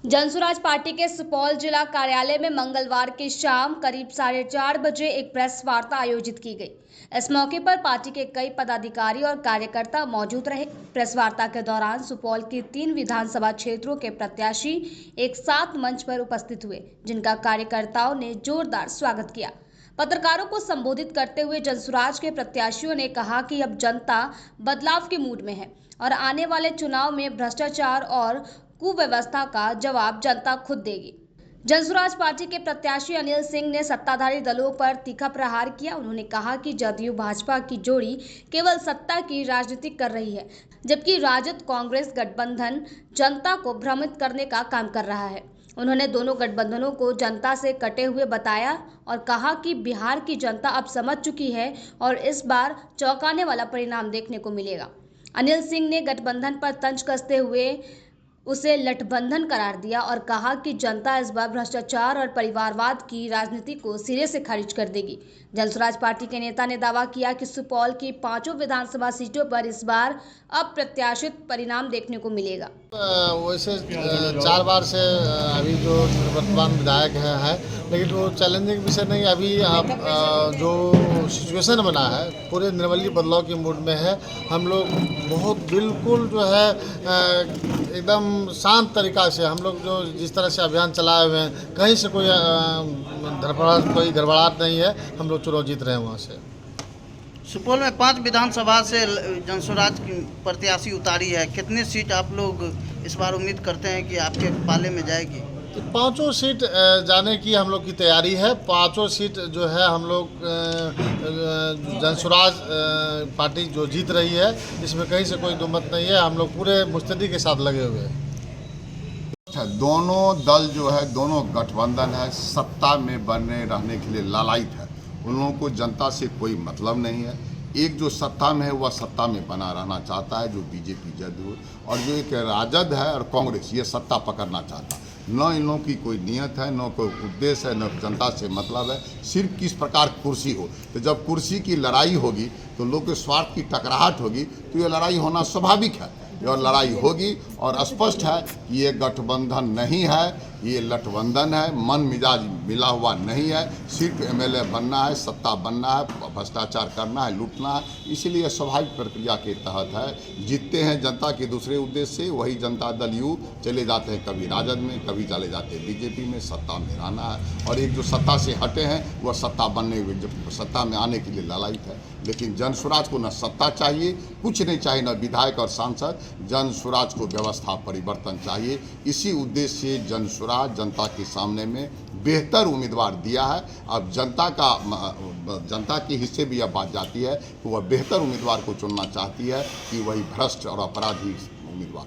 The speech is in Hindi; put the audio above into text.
जनसुराज पार्टी के सुपौल जिला कार्यालय में मंगलवार की शाम करीब 4:30 बजे एक प्रेस वार्ता आयोजित की गई। इस मौके पर पार्टी के कई पदाधिकारी और कार्यकर्ता मौजूद रहे। प्रेस वार्ता के दौरान सुपौल की 3 विधानसभा क्षेत्रों के प्रत्याशी एक साथ मंच पर उपस्थित हुए, जिनका कार्यकर्ताओं ने जोरदार स्वागत किया। पत्रकारों को संबोधित करते हुए जनसुराज के प्रत्याशियों ने कहा कि अब जनता बदलाव के मूड में है और आने वाले चुनाव में भ्रष्टाचार और कुव्यवस्था का जवाब जनता खुद देगी। जनसुराज पार्टी के प्रत्याशी अनिल सिंह ने सत्ताधारी दलों पर तीखा प्रहार किया। उन्होंने कहा कि जदयू भाजपा की जोड़ी केवल सत्ता की राजनीति कर रही है, जबकि राजद कांग्रेस गठबंधन जनता को भ्रमित करने का काम कर रहा है। उन्होंने दोनों गठबंधनों को जनता से कटे हुए बताया और कहा कि बिहार की जनता अब समझ चुकी है और इस बार चौंकाने वाला परिणाम देखने को मिलेगा। अनिल सिंह ने गठबंधन पर तंज कसते हुए उसे लठबंधन करार दिया और कहा कि जनता इस बार भ्रष्टाचार और परिवारवाद की राजनीति को सिरे से खारिज कर देगी। जनसुराज पार्टी के नेता ने दावा किया कि सुपौल की 5 विधानसभा सीटों पर इस बार अप्रत्याशित परिणाम देखने को मिलेगा। वैसे 4 बार से अभी जो वर्तमान विधायक है, लेकिन वो चैलेंजिंग विषय नहीं। अभी जो सिचुएशन बना है पूरे निर्मली बदलाव के मूड में है। हम लोग बहुत बिल्कुल जो है एकदम शांत तरीका से हम लोग जो जिस तरह से अभियान चलाए हुए हैं, कहीं से कोई कोई गड़बड़ाहट नहीं है। हम लोग चुनाव जीत रहे हैं वहाँ से। सुपौल में 5 विधानसभा से जनसुराज की प्रत्याशी उतारी है। कितनी सीट आप लोग इस बार उम्मीद करते हैं कि आपके पाले में जाएगी? तो 5 सीट जाने की हम लोग की तैयारी है। 5 सीट जो है हम लोग जनसुराज पार्टी जो जीत रही है, इसमें कहीं से कोई दुमत नहीं है। हम लोग पूरे मुस्तैदी के साथ लगे हुए हैं। दोनों दल जो है, दोनों गठबंधन है, सत्ता में बने रहने के लिए लालायित है। उन लोगों को जनता से कोई मतलब नहीं है। एक जो सत्ता में है वह सत्ता में बना रहना चाहता है, जो बीजेपी जदयू, और जो एक राजद है और कांग्रेस, ये सत्ता पकड़ना चाहता है। न इन लोगों की कोई नियत है, न कोई उद्देश्य है, न जनता से मतलब है। सिर्फ किस प्रकार कुर्सी हो। तो जब कुर्सी की लड़ाई होगी तो लोग के स्वार्थ की टकराहट होगी, तो ये लड़ाई होना स्वाभाविक है। और लड़ाई होगी और स्पष्ट है कि ये गठबंधन नहीं है, ये लठबंधन है। मन मिजाज मिला हुआ नहीं है। सिर्फ एमएलए बनना है, सत्ता बनना है, भ्रष्टाचार करना है, लूटना है। इसीलिए स्वाभाविक प्रक्रिया के तहत है। जीतते हैं जनता के दूसरे उद्देश्य से। वही जनता दल यू चले जाते हैं, कभी राजद में, कभी चले जाते हैं बीजेपी में। सत्ता में रहना है। और एक जो सत्ता से हटे हैं वह सत्ता बनने, सत्ता में आने के लिए लालायित है। लेकिन जनसुराज को न सत्ता चाहिए, कुछ नहीं चाहिए, न विधायक और सांसद। जनसुराज को व्यवस्था परिवर्तन चाहिए। इसी उद्देश्य से जनसुराज जनता के सामने में बेहतर उम्मीदवार दिया है। अब जनता के हिस्से भी यह बात जाती है कि वह बेहतर उम्मीदवार को चुनना चाहती है कि वही भ्रष्ट और अपराधी उम्मीदवार।